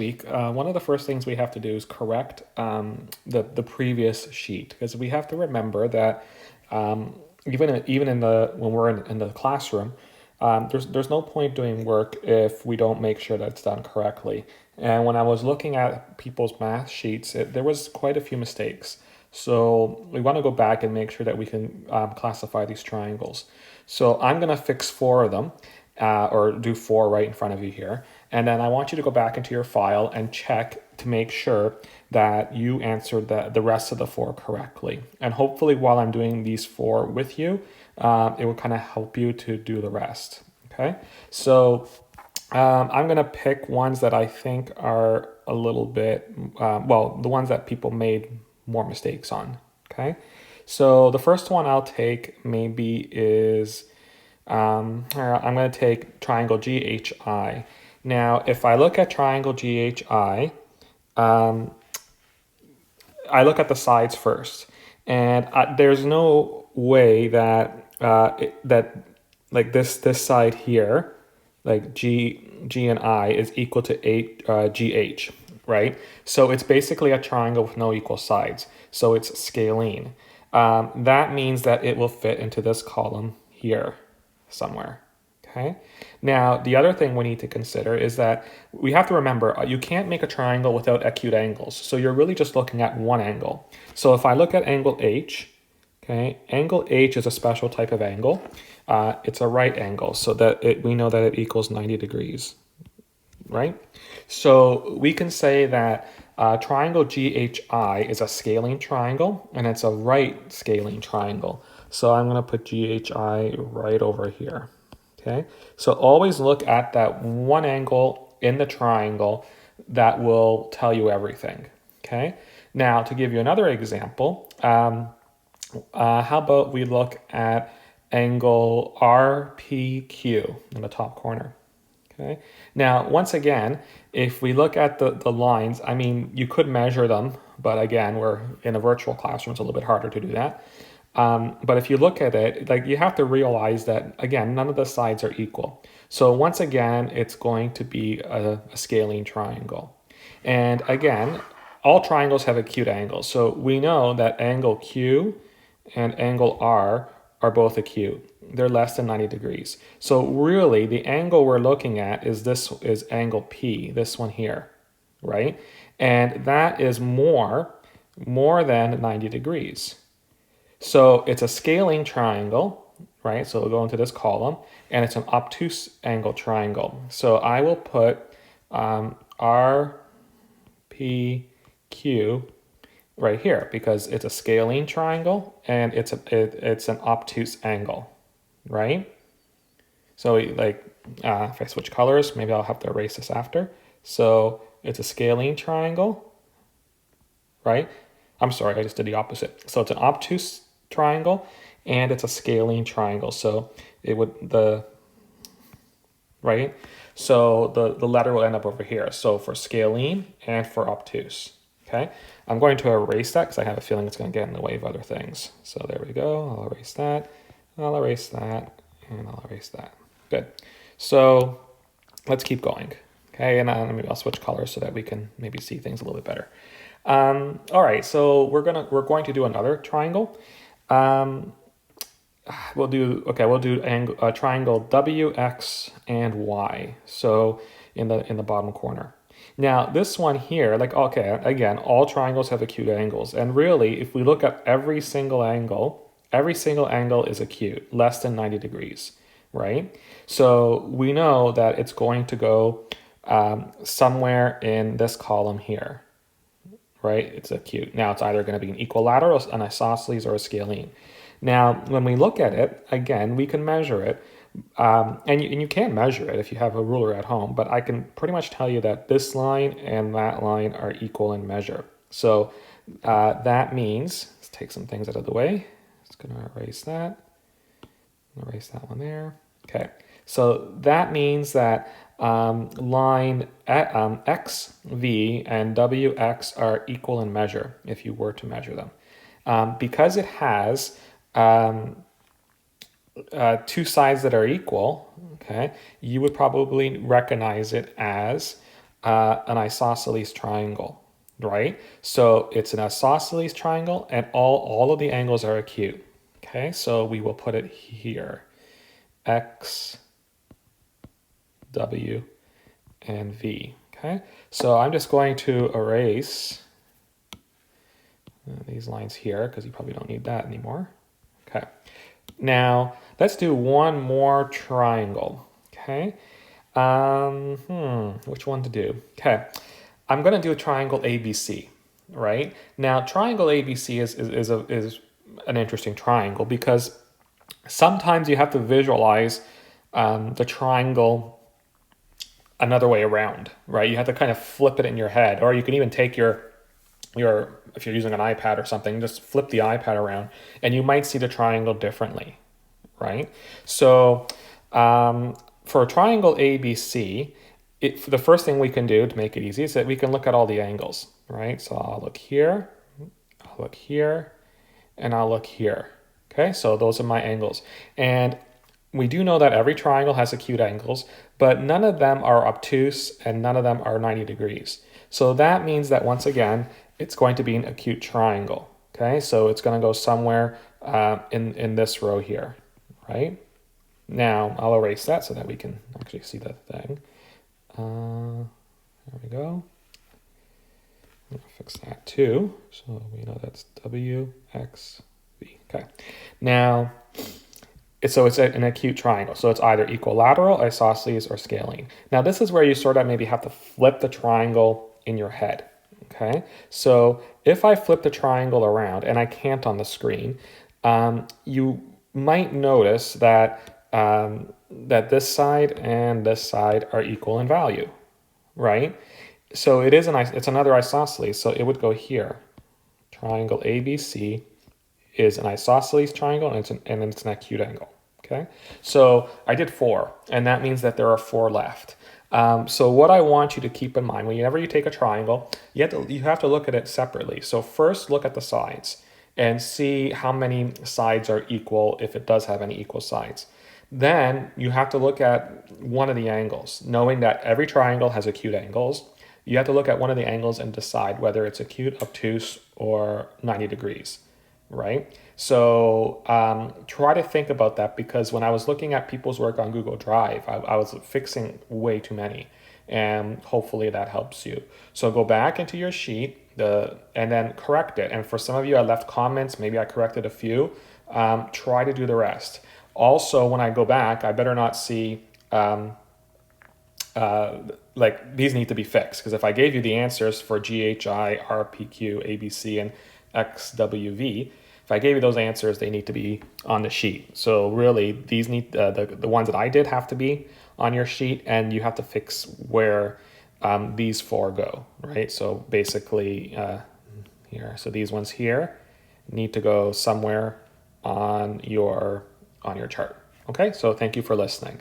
week, one of the first things we have to do is correct the previous sheet, because we have to remember that even in the when we're in the classroom, there's no point doing work if we don't make sure that it's done correctly. And when I was looking at people's math sheets, there was quite a few mistakes. So we want to go back and make sure that we can classify these triangles. So I'm going to fix 4 of them, or do 4 right in front of you here. And then I want you to go back into your file and check to make sure that you answered the rest of the 4 correctly. And hopefully while I'm doing these 4 with you, it will kind of help you to do the rest. Okay, so I'm going to pick ones that I think are a little bit, the ones that people made more mistakes on. Okay, so the first one I'll take maybe is, I'm going to take triangle GHI. Now, if I look at triangle GHI, I look at the sides first, and there's no way that like this side here, like G and I, is equal to GH, right? So it's basically a triangle with no equal sides. So it's scalene. That means that it will fit into this column here somewhere. Okay. Now, the other thing we need to consider is that we have to remember you can't make a triangle without acute angles. So you're really just looking at one angle. So if I look at angle H, okay, angle H is a special type of angle. It's a right angle, so that we know that it equals 90 degrees, right? So we can say that triangle GHI is a scalene triangle, and it's a right scalene triangle. So I'm going to put GHI right over here. Okay, so always look at that one angle in the triangle. That will tell you everything. Okay, now to give you another example, how about we look at angle RPQ in the top corner. Okay, now once again, if we look at the lines, I mean, you could measure them, but again, we're in a virtual classroom, it's a little bit harder to do that. But if you look at it, like, you have to realize that, again, none of the sides are equal. So once again, it's going to be a scalene triangle. And again, all triangles have acute angles. So we know that angle Q and angle R are both acute. They're less than 90 degrees. So really, the angle we're looking at is angle P, this one here, right? And that is more than 90 degrees. So it's a scalene triangle, right? So we'll go into this column, and it's an obtuse angle triangle. So I will put RPQ right here because it's a scalene triangle and it's an obtuse angle, right? So if I switch colors, maybe I'll have to erase this after. So it's a scalene triangle, right? I'm sorry, I just did the opposite. So it's an obtuse triangle and it's a scalene triangle. So right? So the letter will end up over here. So for scalene and for obtuse. Okay, I'm going to erase that because I have a feeling it's going to get in the way of other things. So there we go. I'll erase that. I'll erase that. And I'll erase that. Good. So let's keep going. Okay, and maybe I'll switch colors so that we can maybe see things a little bit better. All right, so we're going to do another triangle. We'll do triangle WX and Y. So in the bottom corner. Now this one here, again, all triangles have acute angles, and really, if we look at every single angle is acute, less than 90 degrees, right? So we know that it's going to go somewhere in this column here, right? It's acute. Now it's either going to be an equilateral, an isosceles, or a scalene. Now, when we look at it, again, we can measure it. And you can measure it if you have a ruler at home, but I can pretty much tell you that this line and that line are equal in measure. So that means, let's take some things out of the way. Just going to erase that. Erase that one there. Okay, so that means that line XV and WX are equal in measure if you were to measure them. Because it has two sides that are equal, okay, you would probably recognize it as an isosceles triangle, right? So it's an isosceles triangle and all of the angles are acute. Okay, so we will put it here. X, W, and V. Okay, so I'm just going to erase these lines here because you probably don't need that anymore. Okay, now let's do one more triangle. Okay, which one to do? Okay, I'm going to do a triangle ABC. Right now, triangle ABC is an interesting triangle because sometimes you have to visualize the triangle another way around, right? You have to kind of flip it in your head, or you can even take your if you're using an iPad or something, just flip the iPad around, and you might see the triangle differently, right? So for a triangle ABC, the first thing we can do to make it easy is that we can look at all the angles, right? So I'll look here, I'll look here, and I'll look here. Okay, so those are my angles. And we do know that every triangle has acute angles, but none of them are obtuse and none of them are 90 degrees. So that means that once again, it's going to be an acute triangle. Okay, so it's going to go somewhere in this row here, right? Now I'll erase that so that we can actually see the thing. There we go. I'll fix that too. So we know that's W, X, V. Okay. Now, it's an acute triangle. So it's either equilateral, isosceles, or scalene. Now, this is where you sort of maybe have to flip the triangle in your head. Okay. So if I flip the triangle around, and I can't on the screen, you might notice that that this side and this side are equal in value, right? So it's another isosceles, so it would go here. Triangle ABC is an isosceles triangle, and it's an acute angle, okay? So I did 4, and that means that there are 4 left. So what I want you to keep in mind, whenever you take a triangle, you have to look at it separately. So first look at the sides and see how many sides are equal if it does have any equal sides. Then you have to look at one of the angles, knowing that every triangle has acute angles. You have to look at one of the angles and decide whether it's acute, obtuse, or 90 degrees, right? So try to think about that, because when I was looking at people's work on Google Drive, I was fixing way too many, and hopefully that helps you. So go back into your sheet and then correct it. And for some of you, I left comments, maybe I corrected a few. Try to do the rest. Also, when I go back, I better not see like these need to be fixed, because if I gave you the answers for GHI, RPQ, ABC, and XWV, if I gave you those answers, they need to be on the sheet. So really, these need the ones that I did have to be on your sheet, and you have to fix where these 4 go, right? So basically here, so these ones here need to go somewhere on your chart. Okay, so thank you for listening.